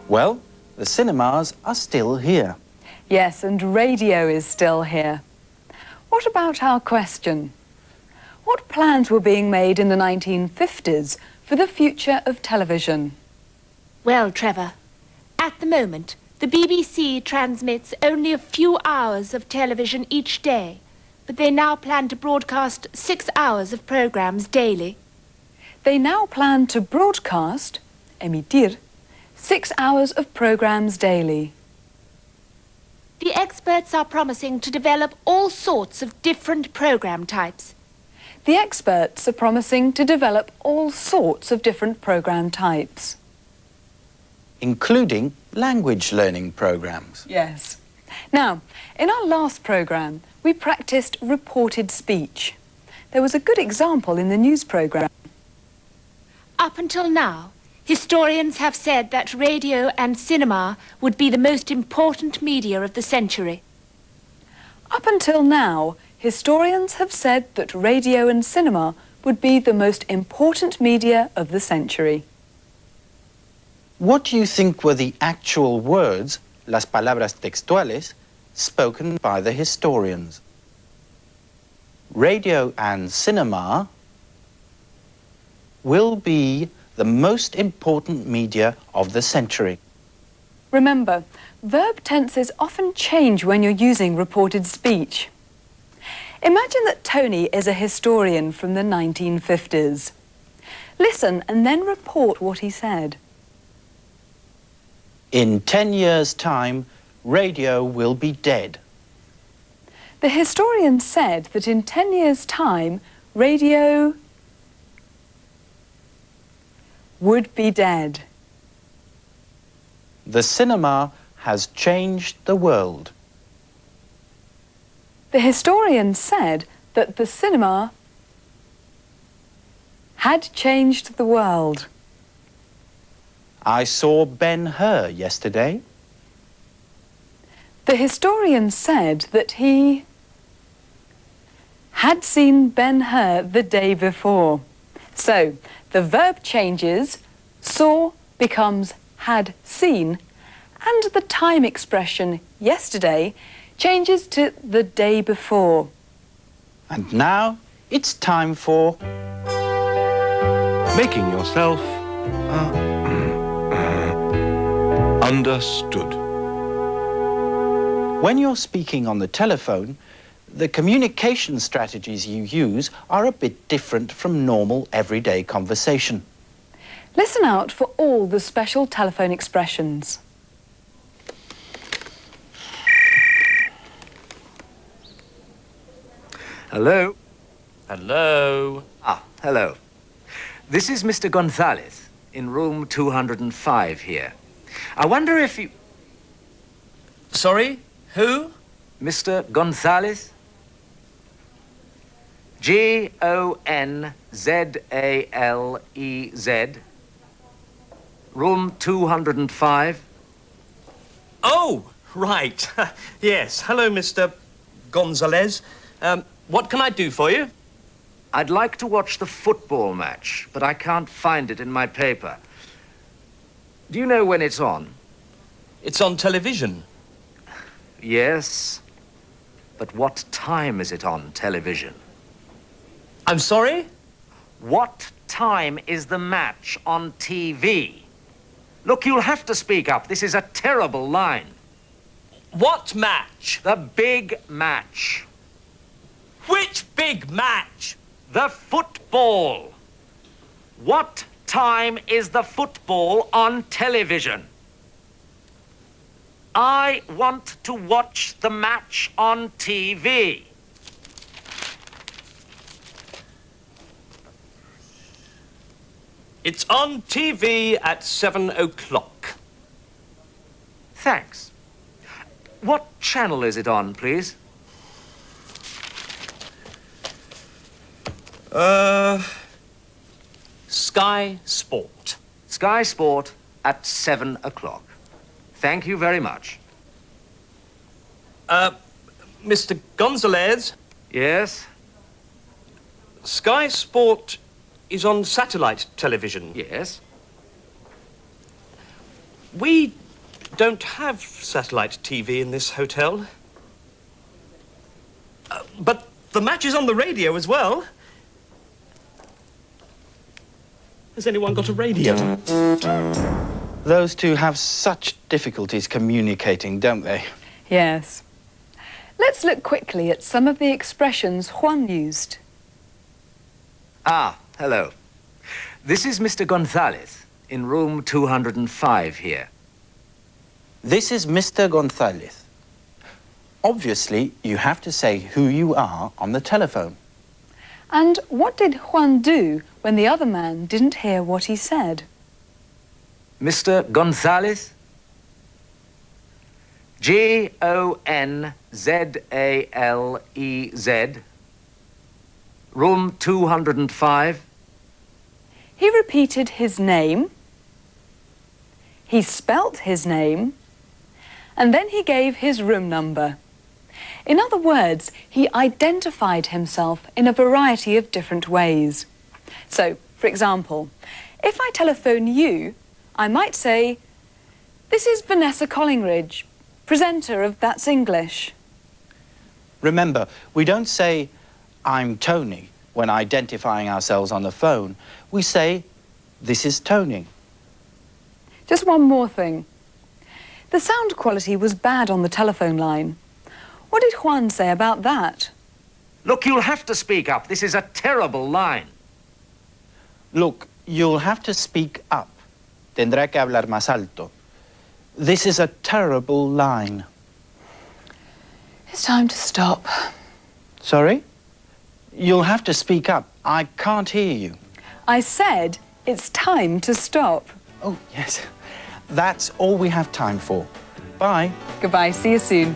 Well, the cinemas are still here. Yes, and radio is still here. What about our question? What plans were being made in the 1950s for the future of television? Well, Trevor, at the moment, the BBC transmits only a few hours of television each day, but they now plan to broadcast 6 hours of programmes daily. They now plan to broadcast, emitir, 6 hours of programmes daily. The experts are promising to develop all sorts of different programme types. The experts are promising to develop all sorts of different programme types. Including language learning programs. Yes. Now, in our last programme, we practiced reported speech. There was a good example in the news programme. Up until now, historians have said that radio and cinema would be the most important media of the century. Up until now, historians have said that radio and cinema would be the most important media of the century. What do you think were the actual words, las palabras textuales, spoken by the historians? Radio and cinema will be the most important media of the century. Remember, verb tenses often change when you're using reported speech. Imagine that Tony is a historian from the 1950s. Listen and then report what he said. In 10 years' time, radio will be dead. The historian said that in 10 years' time, radio would be dead. The cinema has changed the world. The historian said that the cinema had changed the world. I saw Ben-Hur yesterday. The historian said that he had seen Ben-Hur the day before. So, the verb changes, saw becomes had seen, and the time expression yesterday changes to the day before. And now it's time for Making yourself understood. when you're speaking on the telephone, the communication strategies you use are a bit different from normal everyday conversation. Listen out for all the special telephone expressions. Hello? Hello. Hello. This is Mr. Gonzalez in room 205 here. I wonder if you... Sorry, who? Mr. Gonzalez? Gonzalez. Room 205. Oh, right. Yes. Hello, Mr. Gonzalez. What can I do for you? I'd like to watch the football match, but I can't find it in my paper. Do you know when it's on? It's on television. Yes. But what time is it on television? I'm sorry? What time is the match on TV? Look, you'll have to speak up. This is a terrible line. What match? The big match. Which big match? The football. What time is the football on television? I want to watch the match on TV. It's on TV at 7 o'clock. Thanks. What channel is it on, please? Sky Sport. Sky Sport at 7 o'clock. Thank you very much. Mr. Gonzalez, Yes? Sky Sport is on satellite television. Yes? We don't have satellite TV in this hotel. But the match is on the radio as well. Has anyone got a radio? Those two have such difficulties communicating, don't they? Yes. Let's look quickly at some of the expressions Juan used. Ah, hello. This is Mr. Gonzalez in room 205 here. This is Mr. Gonzalez. Obviously, you have to say who you are on the telephone. And what did Juan do when the other man didn't hear what he said? Mr. Gonzalez? Gonzalez. Room 205. He repeated his name, he spelt his name, and then he gave his room number. In other words, he identified himself in a variety of different ways. So, for example, if I telephone you, I might say, "This is Vanessa Collingridge, presenter of Thatsengl." Remember, we don't say, "I'm Tony," when identifying ourselves on the phone. We say, "This is Tony." Just one more thing. The sound quality was bad on the telephone line. What did Juan say about that? Look, you'll have to speak up. This is a terrible line. Look, you'll have to speak up. Tendrá que hablar más alto. This is a terrible line. It's time to stop. Sorry? You'll have to speak up. I can't hear you. I said it's time to stop. Oh, yes. That's all we have time for. Bye. Goodbye, see you soon.